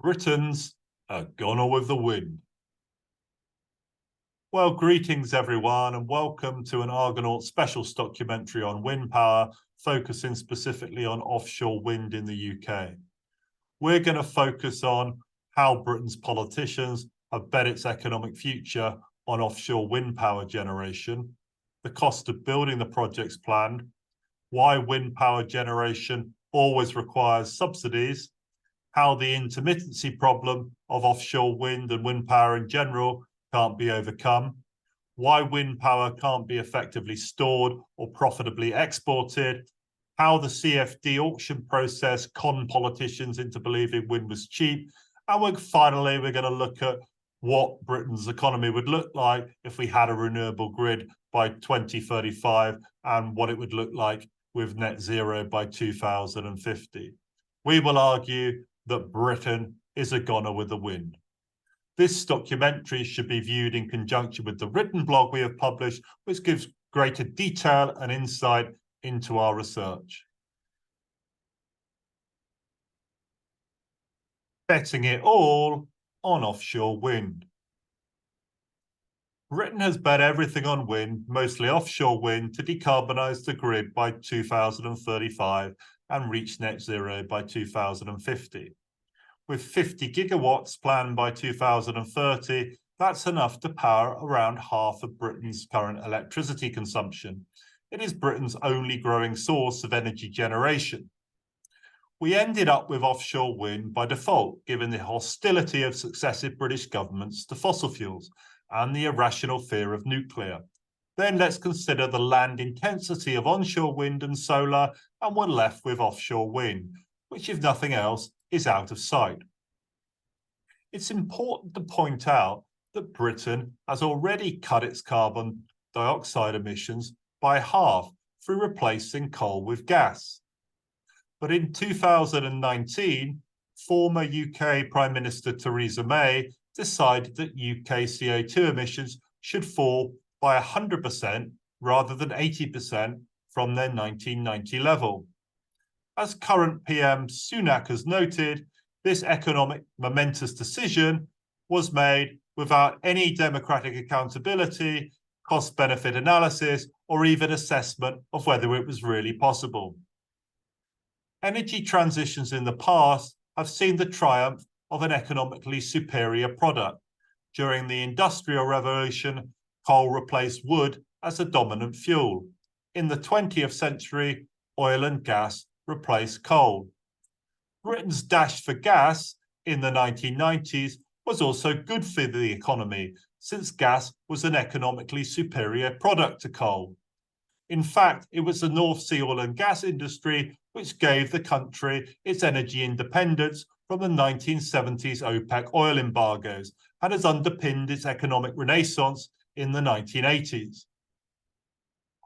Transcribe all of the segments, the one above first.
Britons are gone with the wind. Well, greetings everyone, and welcome to an Argonaut specials documentary on wind power, focusing specifically on offshore wind in the UK. We're going to focus on how Britain's politicians have bet its economic future on offshore wind power generation, the cost of building the projects planned, why wind power generation always requires subsidies, how the intermittency problem of offshore wind and wind power in general can't be overcome, why wind power can't be effectively stored or profitably exported, how the CFD auction process conned politicians into believing wind was cheap, and finally we're going to look at what Britain's economy would look like if we had a renewable grid by 2035 and what it would look like with net zero by 2050. We will argue that Britain is a goner with the wind. This documentary should be viewed in conjunction with the written blog we have published, which gives greater detail and insight into our research. Betting it all on offshore wind. Britain has bet everything on wind, mostly offshore wind, to decarbonise the grid by 2035 and reach net zero by 2050. With 50 gigawatts planned by 2030, that's enough to power around half of Britain's current electricity consumption. It is Britain's only growing source of energy generation. We ended up with offshore wind by default, given the hostility of successive British governments to fossil fuels and the irrational fear of nuclear. Then let's consider the land intensity of onshore wind and solar, and we're left with offshore wind, which, if nothing else, is out of sight. It's important to point out that Britain has already cut its carbon dioxide emissions by half through replacing coal with gas. But in 2019, former UK Prime Minister Theresa May decided that UK CO2 emissions should fall by 100% rather than 80% from their 1990 level. As current PM Sunak has noted, this economic momentous decision was made without any democratic accountability, cost-benefit analysis, or even assessment of whether it was really possible. Energy transitions in the past have seen the triumph of an economically superior product. During the Industrial Revolution, coal replaced wood as a dominant fuel. In the 20th century, oil and gas replaced coal. Britain's dash for gas in the 1990s was also good for the economy, since gas was an economically superior product to coal. In fact, it was the North Sea oil and gas industry which gave the country its energy independence from the 1970s OPEC oil embargoes and has underpinned its economic renaissance in the 1980s.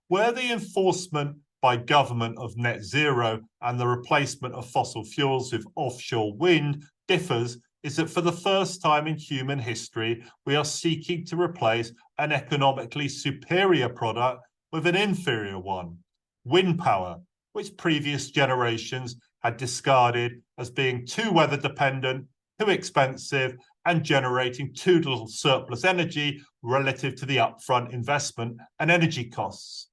Where the enforcement by government of net zero and the replacement of fossil fuels with offshore wind differs is that for the first time in human history, we are seeking to replace an economically superior product with an inferior one, wind power, which previous generations had discarded as being too weather dependent, too expensive, and generating too little surplus energy relative to the upfront investment and energy costs.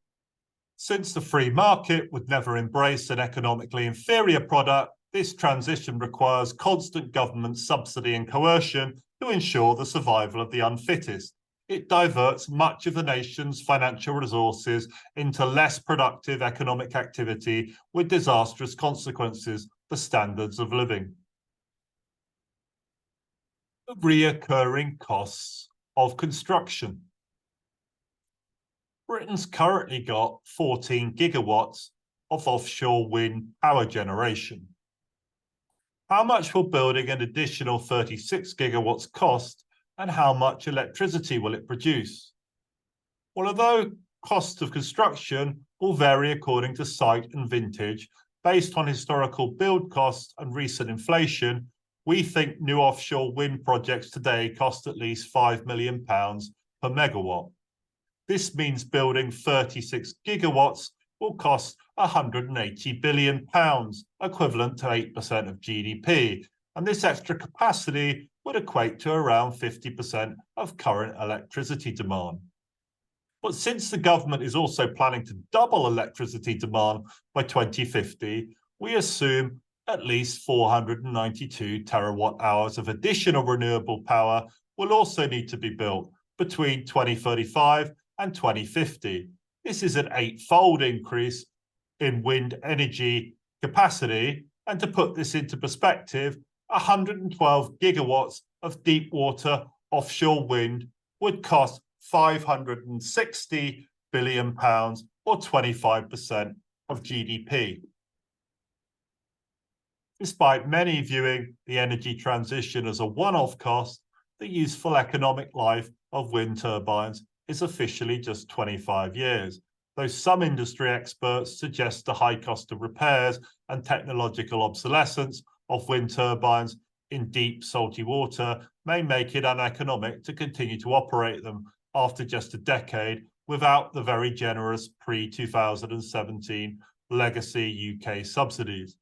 Since the free market would never embrace an economically inferior product, this transition requires constant government subsidy and coercion to ensure the survival of the unfittest. It diverts much of the nation's financial resources into less productive economic activity with disastrous consequences for standards of living. The recurring costs of construction. Britain's currently got 14 gigawatts of offshore wind power generation. How much will building an additional 36 gigawatts cost, and how much electricity will it produce? Well, although costs of construction will vary according to site and vintage, based on historical build costs and recent inflation, we think new offshore wind projects today cost at least £5 million per megawatt. This means building 36 gigawatts will cost £180 billion, equivalent to 8% of GDP, and this extra capacity would equate to around 50% of current electricity demand. But since the government is also planning to double electricity demand by 2050, we assume at least 492 terawatt hours of additional renewable power will also need to be built between 2035 and 2050. This is an 8-fold increase in wind energy capacity, and to put this into perspective, 112 gigawatts of deep water offshore wind would cost £560 billion, or 25% of GDP. Despite many viewing the energy transition as a one-off cost, the useful economic life of wind turbines is officially just 25 years, though some industry experts suggest the high cost of repairs and technological obsolescence of wind turbines in deep salty water may make it uneconomic to continue to operate them after just a decade without the very generous pre-2017 legacy UK subsidies.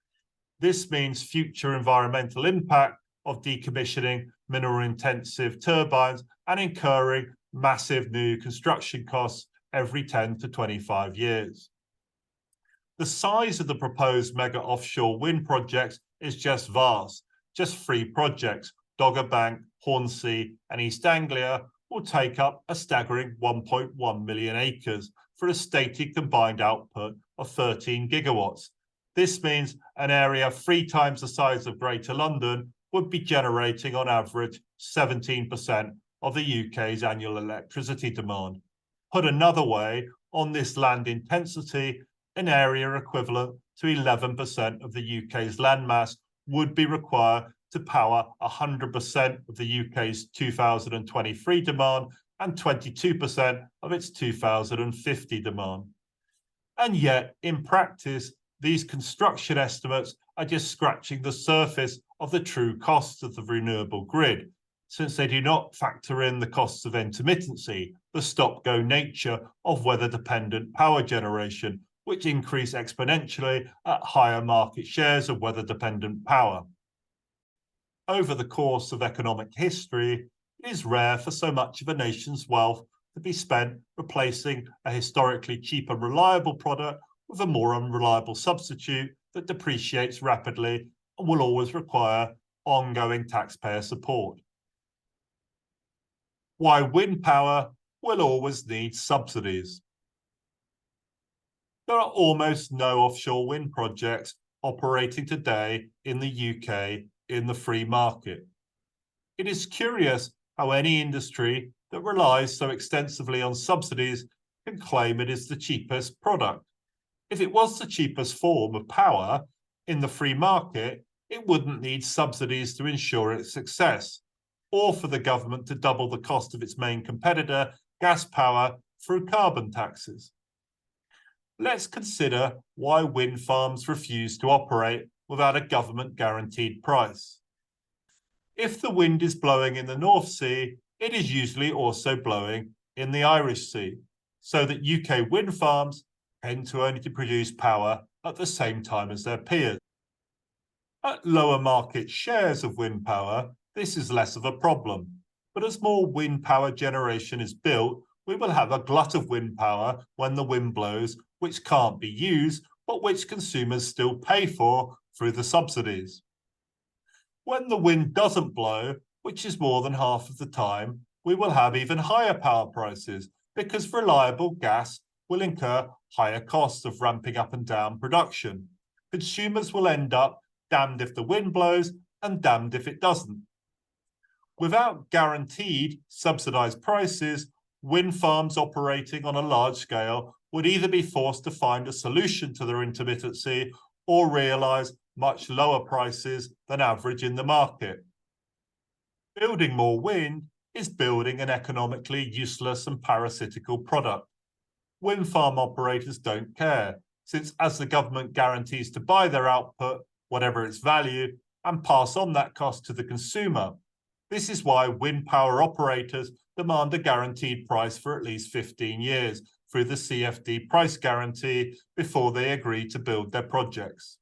This means future environmental impact of decommissioning mineral-intensive turbines and incurring massive new construction costs every 10 to 25 years. The size of the proposed mega offshore wind projects is just vast. Just 3 projects, Dogger Bank, Hornsea and East Anglia, will take up a staggering 1.1 million acres for a stated combined output of 13 gigawatts. This means an area 3 times the size of Greater London would be generating on average 17% of the UK's annual electricity demand. Put another way, on this land intensity, an area equivalent to 11% of the UK's landmass would be required to power 100% of the UK's 2023 demand and 22% of its 2050 demand. And yet, in practice, these construction estimates are just scratching the surface of the true costs of the renewable grid, since they do not factor in the costs of intermittency, the stop-go nature of weather-dependent power generation, which increase exponentially at higher market shares of weather-dependent power. Over the course of economic history, it is rare for so much of a nation's wealth to be spent replacing a historically cheap and reliable product with a more unreliable substitute that depreciates rapidly and will always require ongoing taxpayer support. Why wind power will always need subsidies. There are almost no offshore wind projects operating today in the UK in the free market. It is curious how any industry that relies so extensively on subsidies can claim it is the cheapest product. If it was the cheapest form of power in the free market, it wouldn't need subsidies to ensure its success, or for the government to double the cost of its main competitor, gas power, through carbon taxes. Let's consider why wind farms refuse to operate without a government-guaranteed price. If the wind is blowing in the North Sea, it is usually also blowing in the Irish Sea, so that UK wind farms tend to only produce power at the same time as their peers. At lower market shares of wind power, this is less of a problem, but as more wind power generation is built, we will have a glut of wind power when the wind blows, which can't be used, but which consumers still pay for through the subsidies. When the wind doesn't blow, which is more than half of the time, we will have even higher power prices because reliable gas will incur higher costs of ramping up and down production. Consumers will end up damned if the wind blows and damned if it doesn't. Without guaranteed subsidized prices, wind farms operating on a large scale would either be forced to find a solution to their intermittency or realize much lower prices than average in the market. Building more wind is building an economically useless and parasitical product. Wind farm operators don't care, since as the government guarantees to buy their output, whatever its value, and pass on that cost to the consumer. This is why wind power operators demand a guaranteed price for at least 15 years through the CFD price guarantee before they agree to build their projects.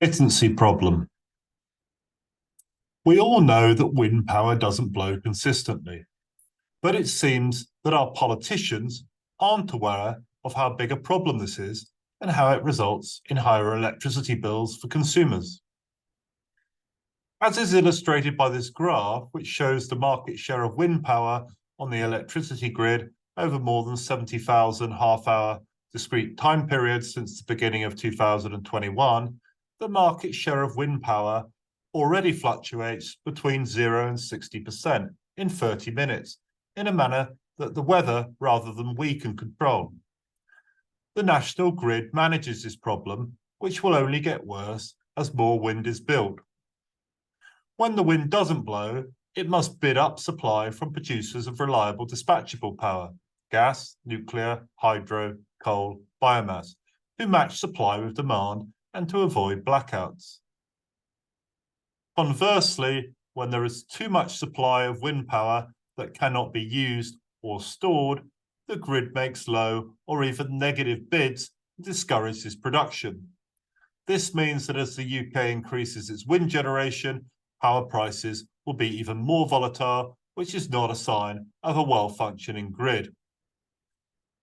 Intermittency problem. We all know that wind power doesn't blow consistently, but it seems that our politicians aren't aware of how big a problem this is and how it results in higher electricity bills for consumers. As is illustrated by this graph, which shows the market share of wind power on the electricity grid over more than 70,000 half-hour discrete time periods since the beginning of 2021, the market share of wind power already fluctuates between 0 and 60% in 30 minutes, in a manner that the weather rather than we can control. The national grid manages this problem, which will only get worse as more wind is built. When the wind doesn't blow, it must bid up supply from producers of reliable dispatchable power, gas, nuclear, hydro, coal, biomass, who match supply with demand and to avoid blackouts. Conversely, when there is too much supply of wind power that cannot be used or stored, the grid makes low or even negative bids and discourages production. This means that as the UK increases its wind generation, power prices will be even more volatile, which is not a sign of a well-functioning grid.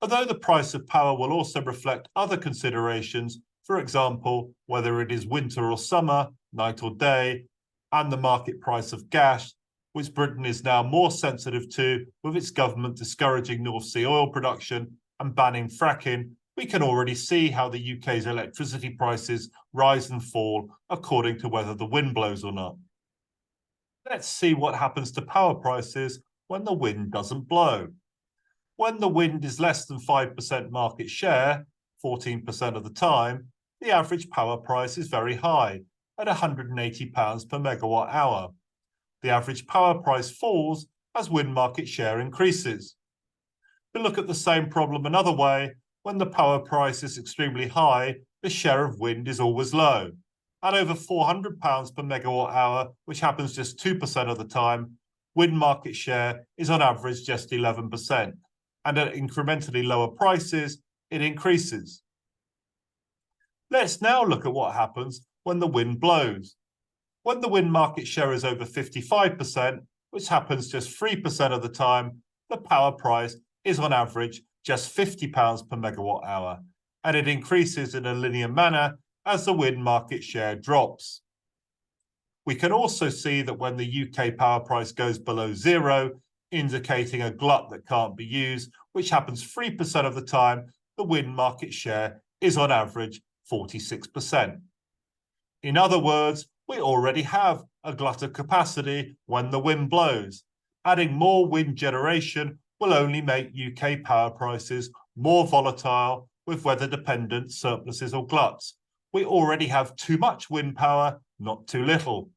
Although the price of power will also reflect other considerations, for example, whether it is winter or summer, night or day, and the market price of gas, which Britain is now more sensitive to with its government discouraging North Sea oil production and banning fracking, we can already see how the UK's electricity prices rise and fall according to whether the wind blows or not. Let's see what happens to power prices when the wind doesn't blow. When the wind is less than 5% market share, 14% of the time, the average power price is very high, at £180 per megawatt hour. The average power price falls as wind market share increases. To look at the same problem another way, when the power price is extremely high, the share of wind is always low. At over £400 per megawatt hour, which happens just 2% of the time, wind market share is on average just 11%, and at incrementally lower prices, it increases. Let's now look at what happens when the wind blows. When the wind market share is over 55%, which happens just 3% of the time, the power price is on average just £50 per megawatt hour, and it increases in a linear manner as the wind market share drops. We can also see that when the UK power price goes below zero, indicating a glut that can't be used, which happens 3% of the time, the wind market share is on average 46%. In other words, we already have a glut of capacity when the wind blows. Adding more wind generation will only make UK power prices more volatile with weather-dependent surpluses or gluts. We already have too much wind power, not too little.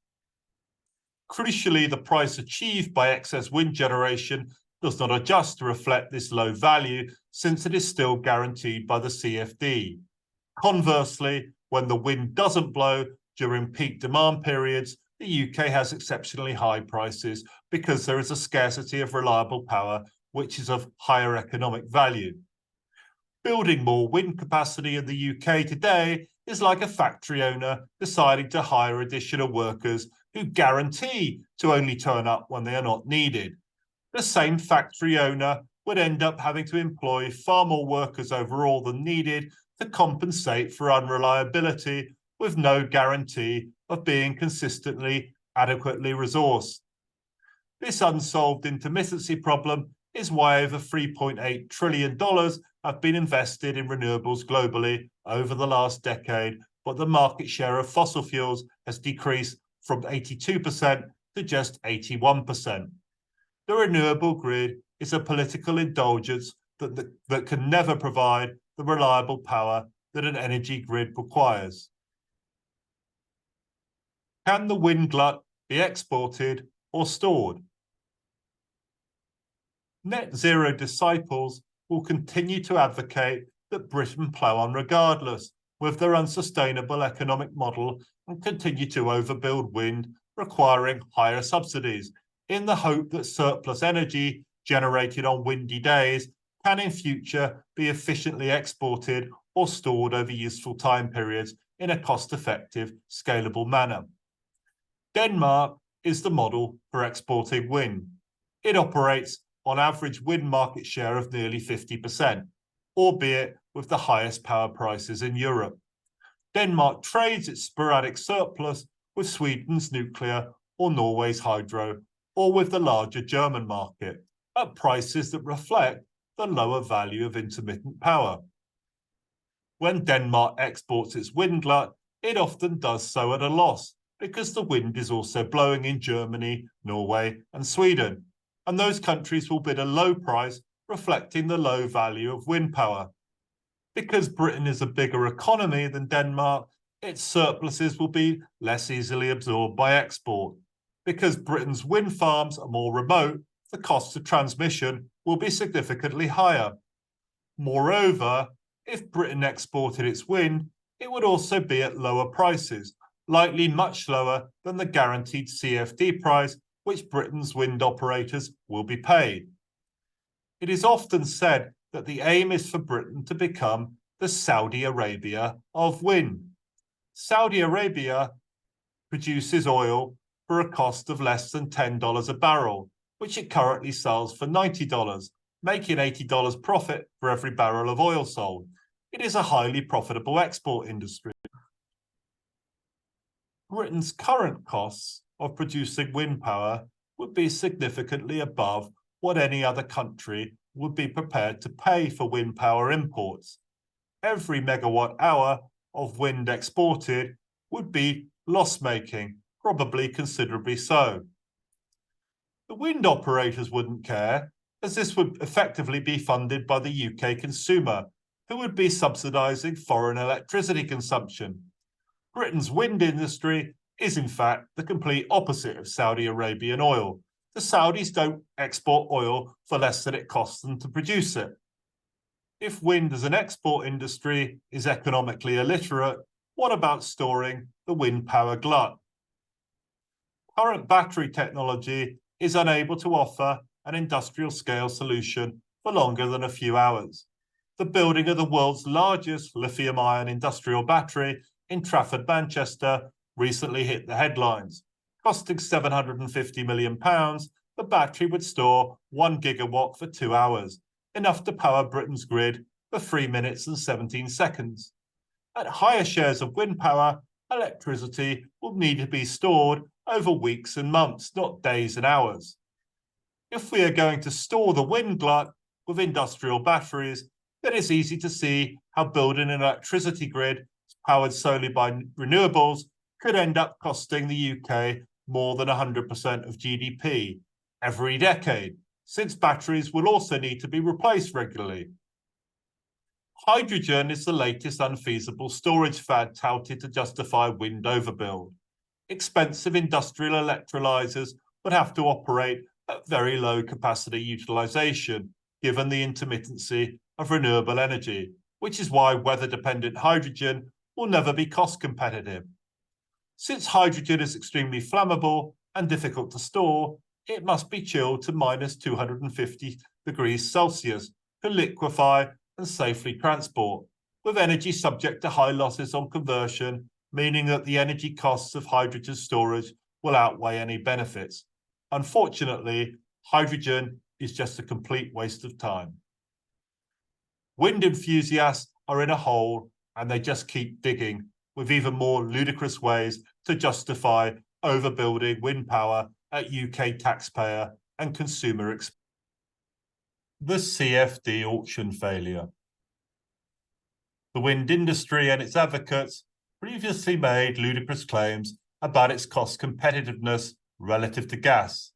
Crucially, the price achieved by excess wind generation does not adjust to reflect this low value, since it is still guaranteed by the CFD. Conversely, when the wind doesn't blow during peak demand periods, the UK has exceptionally high prices because there is a scarcity of reliable power, which is of higher economic value. Building more wind capacity in the UK today is like a factory owner deciding to hire additional workers who guarantee to only turn up when they are not needed. The same factory owner would end up having to employ far more workers overall than needed to compensate for unreliability, with no guarantee of being consistently adequately resourced. This unsolved intermittency problem is why over $3.8 trillion have been invested in renewables globally over the last decade, but the market share of fossil fuels has decreased from 82% to just 81%. The renewable grid is a political indulgence that can never provide the reliable power that an energy grid requires. Can the wind glut be exported or stored? Net zero disciples will continue to advocate that Britain plough on regardless with their unsustainable economic model and continue to overbuild wind, requiring higher subsidies, in the hope that surplus energy generated on windy days can in future be efficiently exported or stored over useful time periods in a cost-effective, scalable manner. Denmark is the model for exporting wind. It operates on average wind market share of nearly 50%, albeit with the highest power prices in Europe. Denmark trades its sporadic surplus with Sweden's nuclear or Norway's hydro, or with the larger German market, at prices that reflect the lower value of intermittent power. When Denmark exports its wind glut, it often does so at a loss, because the wind is also blowing in Germany, Norway, and Sweden, and those countries will bid a low price, reflecting the low value of wind power. Because Britain is a bigger economy than Denmark, its surpluses will be less easily absorbed by export. Because Britain's wind farms are more remote, the cost of transmission will be significantly higher. Moreover, if Britain exported its wind, it would also be at lower prices, likely much lower than the guaranteed CFD price which Britain's wind operators will be paid. It is often said that the aim is for Britain to become the Saudi Arabia of wind. Saudi Arabia produces oil for a cost of less than $10 a barrel, which it currently sells for $90, making $80 profit for every barrel of oil sold. It is a highly profitable export industry. Britain's current costs of producing wind power would be significantly above what any other country would be prepared to pay for wind power imports. Every megawatt hour of wind exported would be loss-making, probably considerably so. The wind operators wouldn't care, as this would effectively be funded by the UK consumer, who would be subsidising foreign electricity consumption. Britain's wind industry is in fact the complete opposite of Saudi Arabian oil. The Saudis don't export oil for less than it costs them to produce it. If wind as an export industry is economically illiterate, what about storing the wind power glut? Current battery technology is unable to offer an industrial scale solution for longer than a few hours. The building of the world's largest lithium-ion industrial battery in Trafford, Manchester, recently hit the headlines. Costing £750 million, the battery would store 1 gigawatt for 2 hours, enough to power Britain's grid for 3 minutes and 17 seconds. At higher shares of wind power, electricity will need to be stored over weeks and months, not days and hours. If we are going to store the wind glut with industrial batteries, then it's easy to see how building an electricity grid powered solely by renewables could end up costing the UK more than 100% of GDP every decade, since batteries will also need to be replaced regularly. Hydrogen is the latest unfeasible storage fad touted to justify wind overbuild. Expensive industrial electrolyzers would have to operate at very low capacity utilization, given the intermittency of renewable energy, which is why weather-dependent hydrogen will never be cost competitive. Since hydrogen is extremely flammable and difficult to store, it must be chilled to minus 250 degrees Celsius to liquefy and safely transport, with energy subject to high losses on conversion, meaning that the energy costs of hydrogen storage will outweigh any benefits. Unfortunately, hydrogen is just a complete waste of time. Wind enthusiasts are in a hole and they just keep digging, with even more ludicrous ways to justify overbuilding wind power at UK taxpayer and consumer expense. The CFD auction failure. The wind industry and its advocates previously made ludicrous claims about its cost competitiveness relative to gas.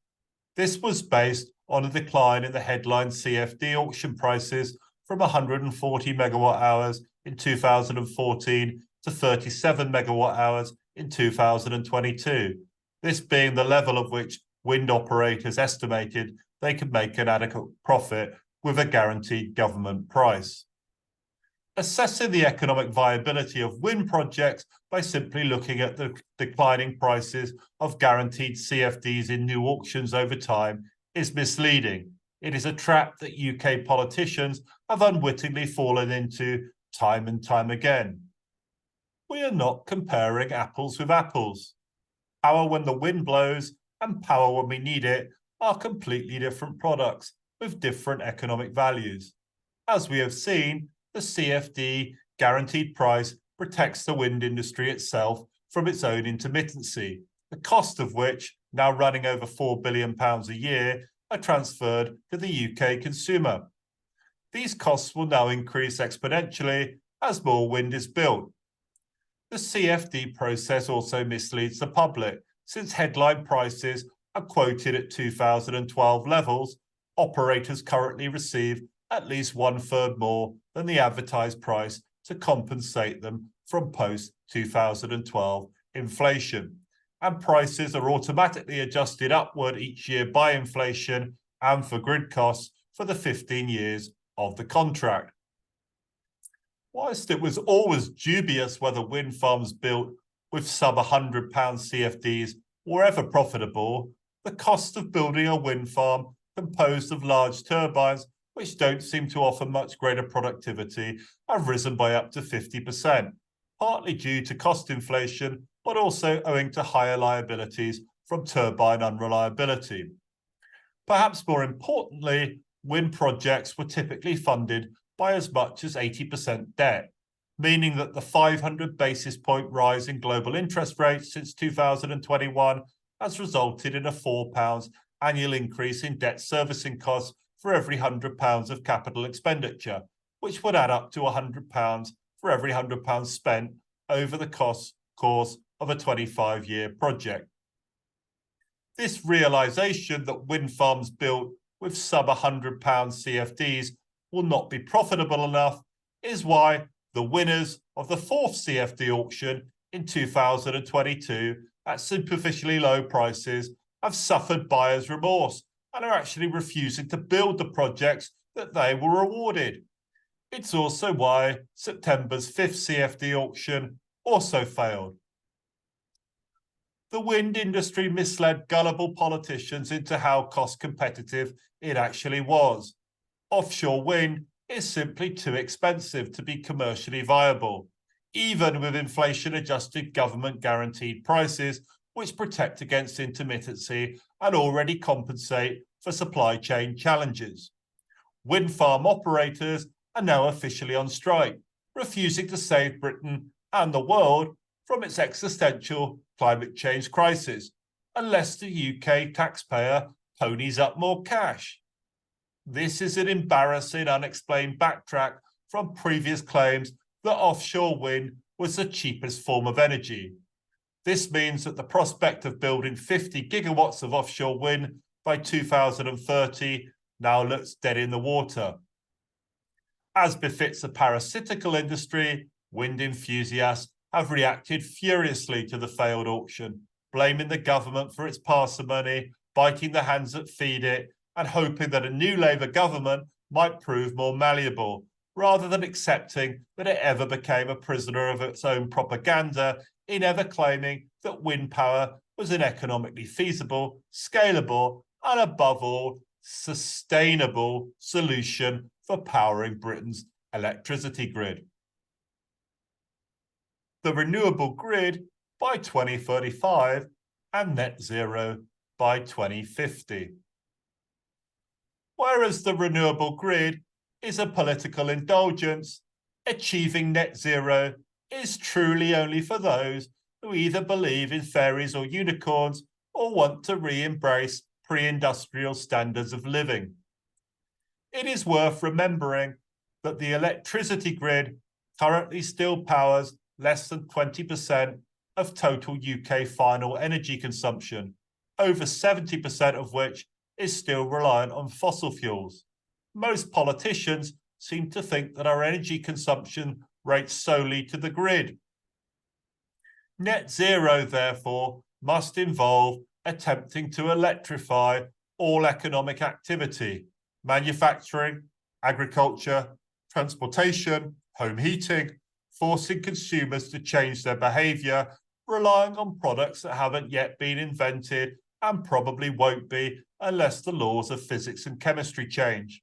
This was based on a decline in the headline CFD auction prices from 140 megawatt hours in 2014 to 37 megawatt hours in 2022, this being the level of which wind operators estimated they could make an adequate profit with a guaranteed government price. Assessing the economic viability of wind projects by simply looking at the declining prices of guaranteed CFDs in new auctions over time is misleading. It is a trap that UK politicians have unwittingly fallen into time and time again. We are not comparing apples with apples. Power when the wind blows and power when we need it are completely different products with different economic values. As we have seen, the CFD guaranteed price protects the wind industry itself from its own intermittency, the cost of which, now running over £4 billion a year, are transferred to the UK consumer. These costs will now increase exponentially as more wind is built. The CFD process also misleads the public, since headline prices are quoted at 2012 levels. Operators currently receive at least 1/3 more than the advertised price to compensate them from post-2012 inflation. And prices are automatically adjusted upward each year by inflation and for grid costs for the 15 years of the contract. Whilst it was always dubious whether wind farms built with sub £100 CFDs were ever profitable, the cost of building a wind farm composed of large turbines, which don't seem to offer much greater productivity, have risen by up to 50%, partly due to cost inflation, but also owing to higher liabilities from turbine unreliability. Perhaps more importantly, wind projects were typically funded by as much as 80% debt, meaning that the 500 basis point rise in global interest rates since 2021 has resulted in a £4 annual increase in debt servicing costs for every £100 of capital expenditure, which would add up to £100 for every £100 spent over the course of a 25-year project. This realisation that wind farms built with sub £100 CFDs will not be profitable enough is why the winners of the fourth CFD auction in 2022 at superficially low prices have suffered buyer's remorse and are actually refusing to build the projects that they were awarded. It's also why September's fifth CFD auction also failed. The wind industry misled gullible politicians into how cost competitive it actually was. Offshore wind is simply too expensive to be commercially viable, even with inflation-adjusted government-guaranteed prices which protect against intermittency and already compensate for supply chain challenges. Wind farm operators are now officially on strike, refusing to save Britain and the world from its existential climate change crisis, unless the UK taxpayer ponies up more cash. This is an embarrassing, unexplained backtrack from previous claims that offshore wind was the cheapest form of energy. This means that the prospect of building 50 gigawatts of offshore wind by 2030 now looks dead in the water. As befits a parasitical industry, wind enthusiasts have reacted furiously to the failed auction, blaming the government for its parsimony, biting the hands that feed it, and hoping that a new Labour government might prove more malleable, rather than accepting that it ever became a prisoner of its own propaganda in ever claiming that wind power was an economically feasible, scalable, and above all, sustainable solution for powering Britain's electricity grid. The renewable grid by 2035 and net zero by 2050. Whereas the renewable grid is a political indulgence, achieving net zero is truly only for those who either believe in fairies or unicorns or want to re-embrace pre-industrial standards of living. It is worth remembering that the electricity grid currently still powers less than 20% of total UK final energy consumption, over 70% of which is still reliant on fossil fuels. Most politicians seem to think that our energy consumption rates solely to the grid. Net zero, therefore, must involve attempting to electrify all economic activity, manufacturing, agriculture, transportation, home heating, forcing consumers to change their behaviour, relying on products that haven't yet been invented and probably won't be unless the laws of physics and chemistry change.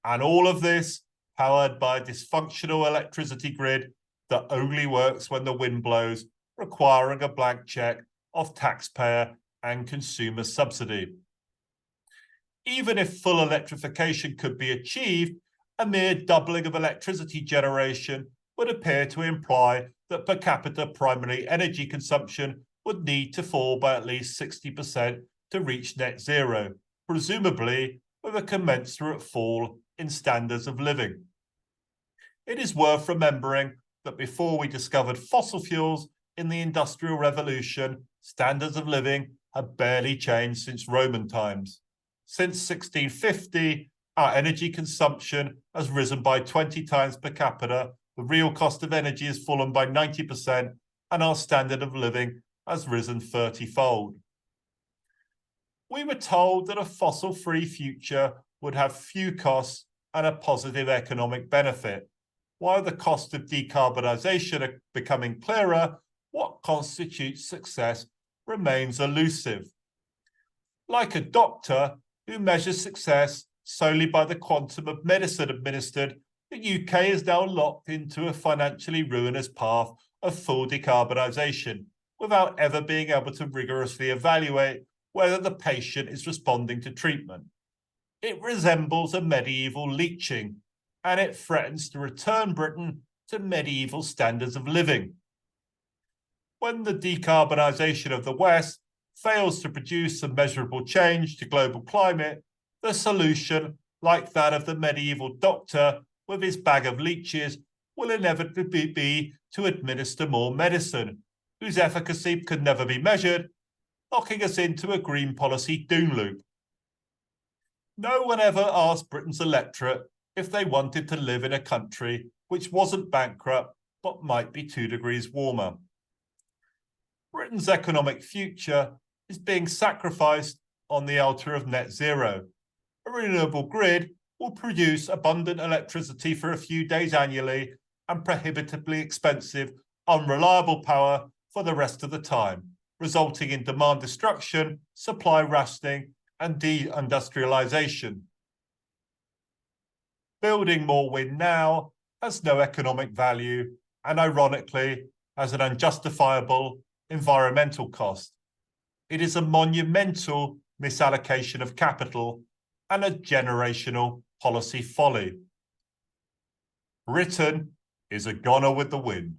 And all of this powered by a dysfunctional electricity grid that only works when the wind blows, requiring a blank cheque of taxpayer and consumer subsidy. Even if full electrification could be achieved, a mere doubling of electricity generation would appear to imply that per capita primary energy consumption would need to fall by at least 60% to reach net zero, presumably with a commensurate fall in standards of living. It is worth remembering that before we discovered fossil fuels in the Industrial Revolution, standards of living had barely changed since Roman times. Since 1650, our energy consumption has risen by 20 times per capita, the real cost of energy has fallen by 90%, and our standard of living has risen 30-fold. We were told that a fossil-free future would have few costs and a positive economic benefit. While the cost of decarbonisation are becoming clearer, what constitutes success remains elusive. Like a doctor who measures success solely by the quantum of medicine administered, the UK is now locked into a financially ruinous path of full decarbonisation without ever being able to rigorously evaluate whether the patient is responding to treatment. It resembles a medieval leeching, and it threatens to return Britain to medieval standards of living. When the decarbonisation of the West fails to produce a measurable change to global climate, the solution, like that of the medieval doctor with his bag of leeches, will inevitably be to administer more medicine, whose efficacy could never be measured, locking us into a green policy doom loop. No one ever asked Britain's electorate if they wanted to live in a country which wasn't bankrupt but might be 2 degrees warmer. Britain's economic future is being sacrificed on the altar of net zero. A renewable grid will produce abundant electricity for a few days annually and prohibitively expensive, unreliable power for the rest of the time, resulting in demand destruction, supply rationing, and deindustrialization. Building more wind now has no economic value and, ironically, has an unjustifiable environmental cost. It is a monumental misallocation of capital and a generational policy folly. Britain is a goner with the wind.